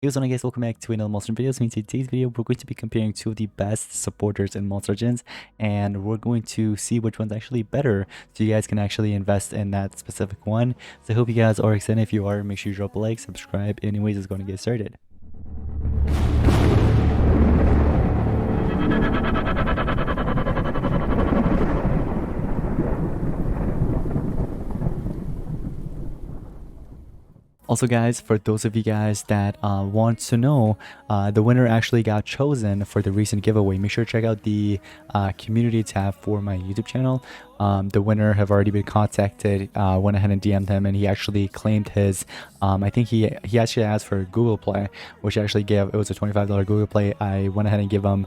Hey, what's up guys, welcome back to another Monster video. So in today's video, we're going to be comparing two of the best supporters in Monster Legends, and we're going to see which one's actually better, so you guys can actually invest in that specific one. So I hope you guys are excited. If you are, make sure you drop a like, subscribe. Anyways, it's going to get started. Also guys, for those of you guys that want to know, the winner actually got chosen for the recent giveaway. Make sure to check out the community tab for my YouTube channel. The winner have already been contacted. Went ahead and DM'd him, and he actually claimed his I think he actually asked for Google Play, which actually gave, it was a $25 Google Play. I went ahead and give him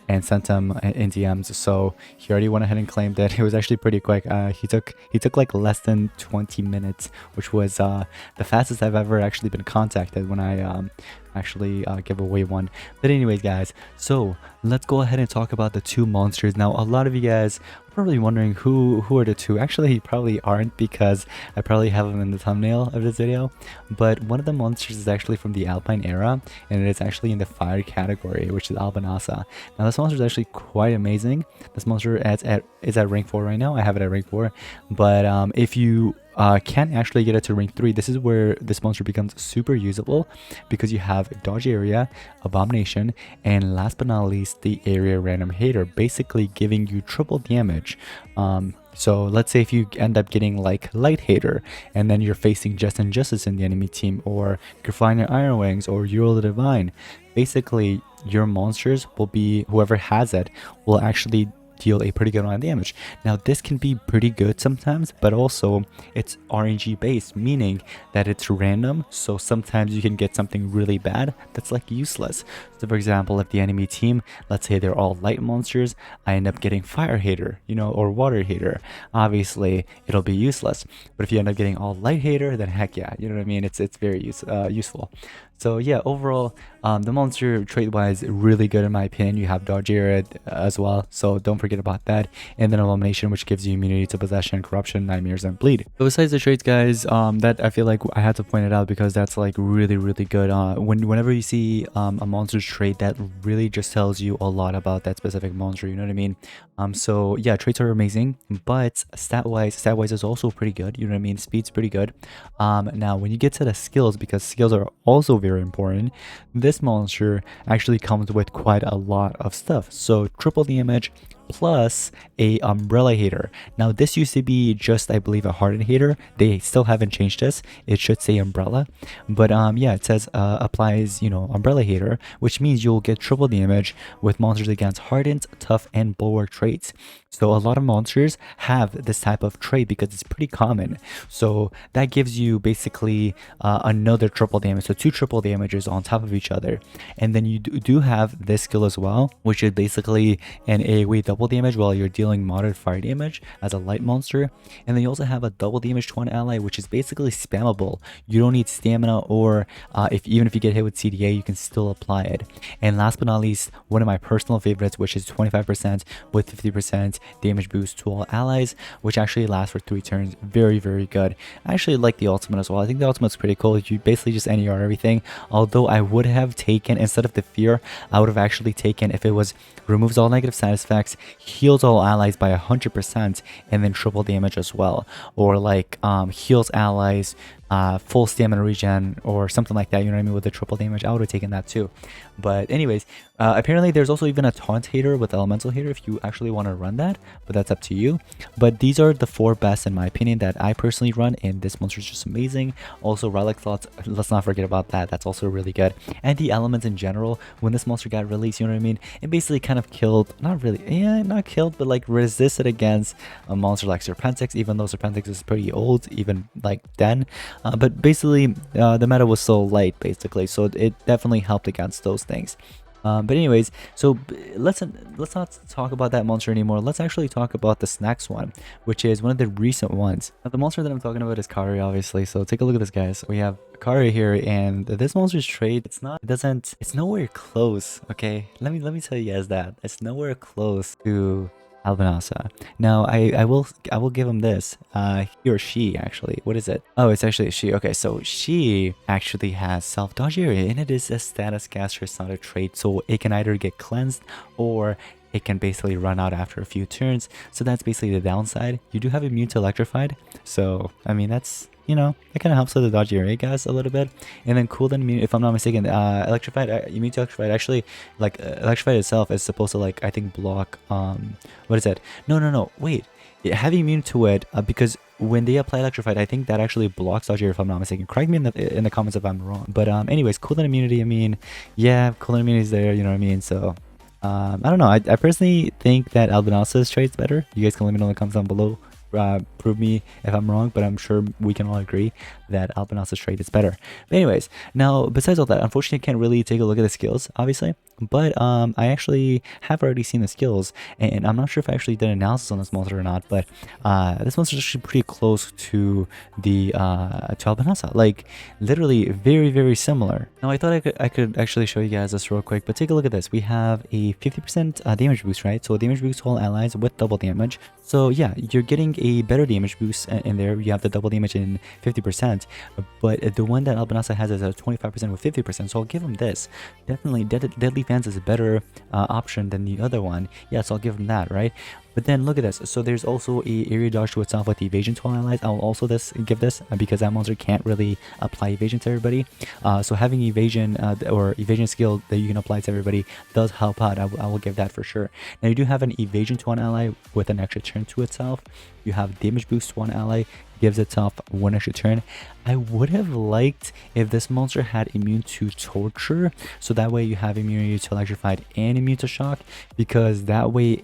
and sent him in DMs. So he already went ahead and claimed it. It was actually pretty quick. He took like less than 20 minutes, which was the fastest I've ever actually been contacted when I actually give away one. But anyways guys, so let's go ahead and talk about the two monsters. Now a lot of you guys are probably wondering who are the two. Actually, probably aren't, because I probably have them in the thumbnail of this video. But one of the monsters is actually from the Alpine era, and it is actually in the fire category, which is Albanasa. Now this monster is actually quite amazing. This monster is at rank 4 right now. I have it at rank 4, but if you can't actually get it to rank 3, this is where this monster becomes super usable, because you have dodge area, abomination, and last but not least the area random hater, basically giving you triple damage. So let's say if you end up getting like light hater, and then you're facing just injustice in the enemy team, or Grafiner Iron Wings, or Euro the Divine, basically your monsters will be, whoever has it will actually deal a pretty good amount of damage. Now this can be pretty good sometimes, but also it's RNG based, meaning that it's random. So sometimes you can get something really bad that's like useless. So for example, if the enemy team, let's say they're all light monsters, I end up getting fire hater, you know, or water hater, obviously it'll be useless. But if you end up getting all light hater, then heck yeah, you know what I mean, it's very useful. So yeah, overall, the monster trait wise really good in my opinion. You have dodge area as well, so don't forget about that. And then abomination, which gives you immunity to possession, corruption, nightmares, and bleed. So besides the traits guys, that I feel like I had to point it out because that's like really good. Whenever you see a monster's trait, that really just tells you a lot about that specific monster, you know what I mean? So yeah, traits are amazing, but stat wise is also pretty good, you know what I mean? Speed's pretty good. Now when you get to the skills, because skills are also very important, this monster actually comes with quite a lot of stuff. So triple damage plus a umbrella hater. Now this used to be just, I believe, a hardened hater. They still haven't changed this. It should say umbrella, but yeah, it says applies, you know, umbrella hater, which means you'll get triple damage with monsters against hardened, tough, and bulwark traits. So a lot of monsters have this type of trait because it's pretty common. So that gives you basically another triple damage, so 2 triple damages on top of each other. And then you do have this skill as well, which is basically an AoE double damage while you're dealing moderate fire damage as a light monster. And then you also have a double damage to one ally, which is basically spammable. You don't need stamina, or even if you get hit with CDA, you can still apply it. And last but not least, one of my personal favorites, which is 25% with 50% damage boost to all allies, which actually lasts for 3 turns. Very good. I actually like the ultimate as well. I think the ultimate's pretty cool. You basically just NER everything, although I would have taken, instead of the fear, I would have actually taken, if it was removes all negative side effects, heals all allies by 100%, and then triple damage as well, or like heals allies full stamina regen or something like that, you know what I mean, with the triple damage. I would have taken that too. But anyways, apparently there's also even a taunt hater with elemental hater if you actually want to run that, but that's up to you. But these are the 4 best in my opinion that I personally run, and this monster is just amazing. Also relic thoughts, let's not forget about that. That's also really good. And the elements in general, when this monster got released, you know what I mean, it basically kind of killed, not killed, but like resisted against a monster like Serpentix, even though Serpentix is pretty old even like then. But basically the meta was so light basically, so it definitely helped against those things. But anyways, so let's not talk about that monster anymore. Let's actually talk about this next one, which is one of the recent ones. Now, the monster that I'm talking about is Kaori, obviously. So take a look at this, guys. We have Kaori here, and this monster's trait, it's nowhere close. Okay, let me tell you guys that it's nowhere close to Albanasa. Now I will give him this. He or she actually. What is it? Oh, it's actually a she. Okay, so she actually has self-dodge area, and it is a status caster. It's not a trait, so it can either get cleansed or it can basically run out after a few turns. So that's basically the downside. You do have immune to electrified, so I mean that's, you know, it kind of helps with the dodge area guys a little bit. And then cooldown immune, if I'm not mistaken, electrified, immune to electrified, actually, like electrified itself is supposed to, like, I think block, what is it? No, wait, have immune to it, because when they apply electrified, I think that actually blocks dodge area, if I'm not mistaken. Correct me in the comments if I'm wrong. But anyways, cooldown immunity, I mean, yeah, cooldown immunity is there, you know what I mean? So I don't know. I personally think that Albanasa's trade's better. You guys can let me know in the comments down below. Prove me if I'm wrong, but I'm sure we can all agree that Albanasa's trade is better. But anyways, now besides all that, unfortunately I can't really take a look at the skills, obviously, but I actually have already seen the skills, and I'm not sure if I actually did analysis on this monster or not, but this monster is actually pretty close to the to Albanasa, like literally very similar. Now I thought I could actually show you guys this real quick, but take a look at this. We have a 50% damage boost, right? So damage boost to all allies with double damage. So yeah, you're getting a better damage boost in there. You have the double damage in 50%, but the one that Albanasa has is a 25% with 50%. So I'll give him this. Definitely, Deadly Fans is a better option than the other one. Yeah, so I'll give him that, right? But then look at this. So there's also a area dodge to itself with evasion to all allies. I'll also give this because that monster can't really apply evasion to everybody. So having evasion or evasion skill that you can apply to everybody does help out. I will give that for sure. Now you do have an evasion to one ally with an extra turn to itself. You have damage boost to one ally, gives itself one extra turn. I would have liked if this monster had immune to torture, so that way you have immunity to electrified and immune to shock, because that way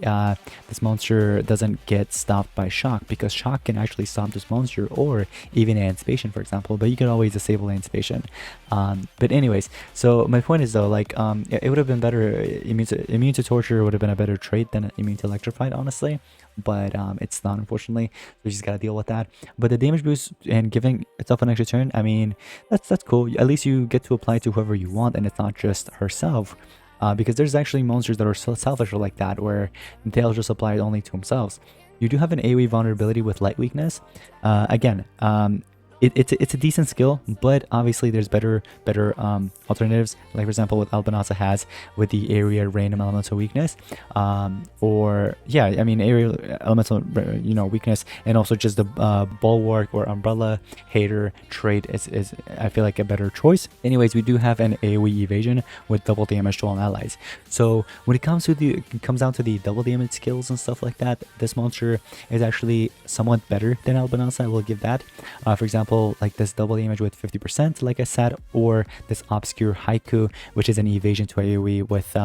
this monster doesn't get stopped by shock, because shock can actually stop this monster, or even anticipation, for example, but you can always disable anticipation. But anyways, so my point is though, like it would have been better. Immune to torture would have been a better trait than immune to electrified, honestly, but it's not, unfortunately. We just gotta deal with that. But the damage boost and giving itself an extra turn, I mean, that's cool. At least you get to apply to whoever you want, and it's not just herself. Because there's actually monsters that are so selfish or like that, where they'll just apply it only to themselves. You do have an AoE vulnerability with light weakness. Again, it's a decent skill, but obviously there's better alternatives, like for example what Albanasa has with the area random elemental weakness, or yeah, I mean area elemental, you know, weakness, and also just the bulwark or umbrella hater trait is I feel like a better choice. Anyways, we do have an AoE evasion with double damage to all allies. So when it comes down to the double damage skills and stuff like that, this monster is actually somewhat better than Albanasa. I will give that. For example, like this double damage with 50%, like I said, or this obscure haiku, which is an evasion to AoE with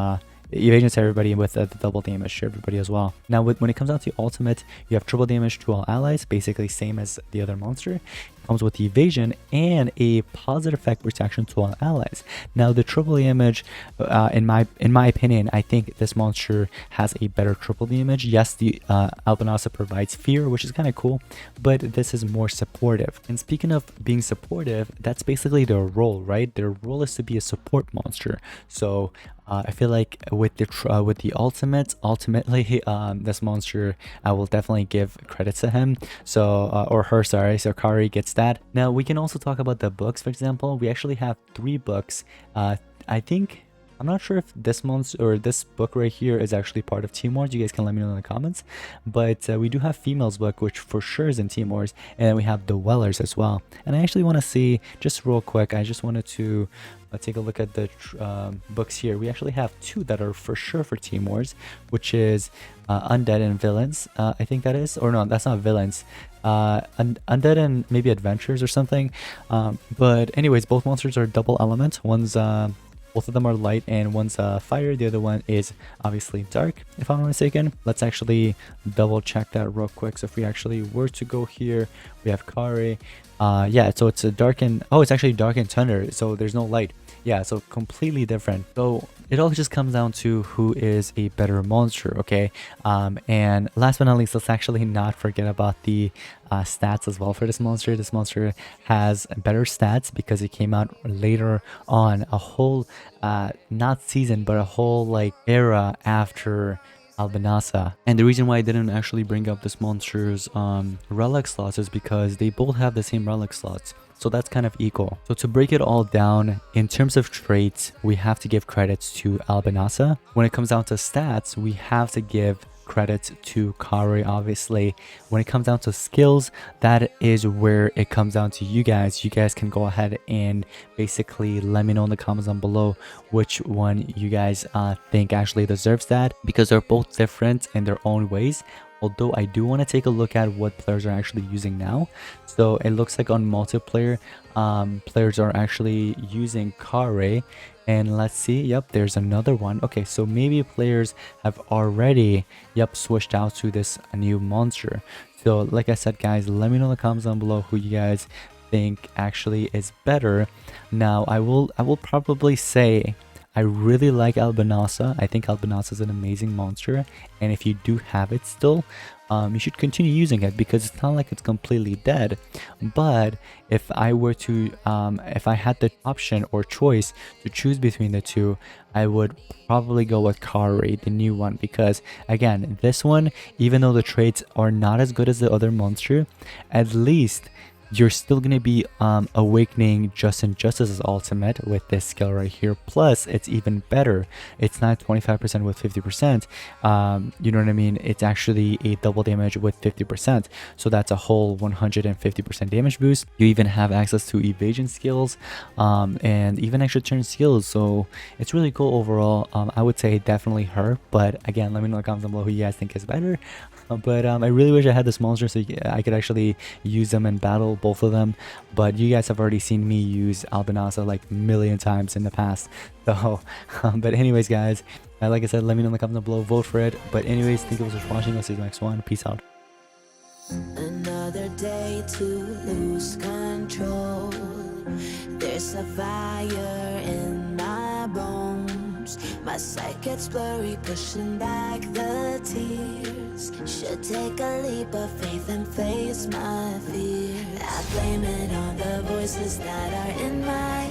evasion to everybody with the double damage to everybody as well. Now when it comes down to ultimate, you have triple damage to all allies, basically same as the other monster. Comes with evasion and a positive effect protection to all allies. Now the triple damage, in my opinion, I think this monster has a better triple damage. Yes, the Albanasa provides fear, which is kind of cool, but this is more supportive. And speaking of being supportive, that's basically their role, right? Their role is to be a support monster. So I feel like with the ultimately this monster, I will definitely give credits to him. So or her, sorry. So Kaori gets that. Now we can also talk about the books. For example, we actually have 3 books. I think, I'm not sure if this month or this book right here is actually part of Team Wars. You guys can let me know in the comments. But we do have Females book, which for sure is in Team Wars, and then we have Dwellers as well. And I actually want to see, just real quick, I just wanted to take a look at the books here. We actually have 2 that are for sure for Team Wars, which is Undead and Villains. I think that is, or no, that's not Villains. Undead and maybe Adventures or something. But anyways, both monsters are double element. Both of them are light, and one's fire, the other one is obviously dark, if I'm not mistaken. Let's actually double check that real quick. So if we actually were to go here, we have Kaori. Yeah, so it's a dark and, oh, it's actually dark and thunder, so there's no light. Yeah, so completely different. So it all just comes down to who is a better monster, okay? And last but not least, let's actually not forget about the stats as well for this monster. This monster has better stats because it came out later on, a whole not season, but a whole like era after Albanasa. And the reason why I didn't actually bring up this monster's relic slots is because they both have the same relic slots. So that's kind of equal. So to break it all down, in terms of traits, we have to give credits to Albanasa. When it comes down to stats, we have to give credits to Kaori, obviously. When it comes down to skills, that is where it comes down to you guys. You guys can go ahead and basically let me know in the comments down below which one you guys think actually deserves that, because they're both different in their own ways. Although I do want to take a look at what players are actually using now. So it looks like on multiplayer, players are actually using Kaori. And let's see, yep, there's another one. Okay, so maybe players have already, yep, switched out to this new monster. So like I said, guys, let me know in the comments down below who you guys think actually is better. Now, I will probably say I really like Albynassa. I think Albynassa is an amazing monster, and if you do have it still, you should continue using it because it's not like it's completely dead. But if I were to, if I had the option or choice to choose between the two, I would probably go with Kaori, the new one, because again, this one, even though the traits are not as good as the other monster, at least you're still going to be awakening Just and Justice's ultimate with this skill right here. Plus, it's even better. It's not 25% with 50%. You know what I mean? It's actually a double damage with 50%. So that's a whole 150% damage boost. You even have access to evasion skills and even extra turn skills. So it's really cool overall. I would say definitely her. But again, let me know in the comments below who you guys think is better. But I really wish I had this monster so I could actually use them in battle, both of them. But you guys have already seen me use Albanasa like a million times in the past. So, but anyways, guys, like I said, let me know in the comments below, vote for it. But anyways, thank you so much for watching. I'll see you in the next one. Peace out. Another day to lose control. There's a fire in my bones. My sight gets blurry, pushing back the tears. Should take a leap of faith and face my fear. I blame it on the voices that are in my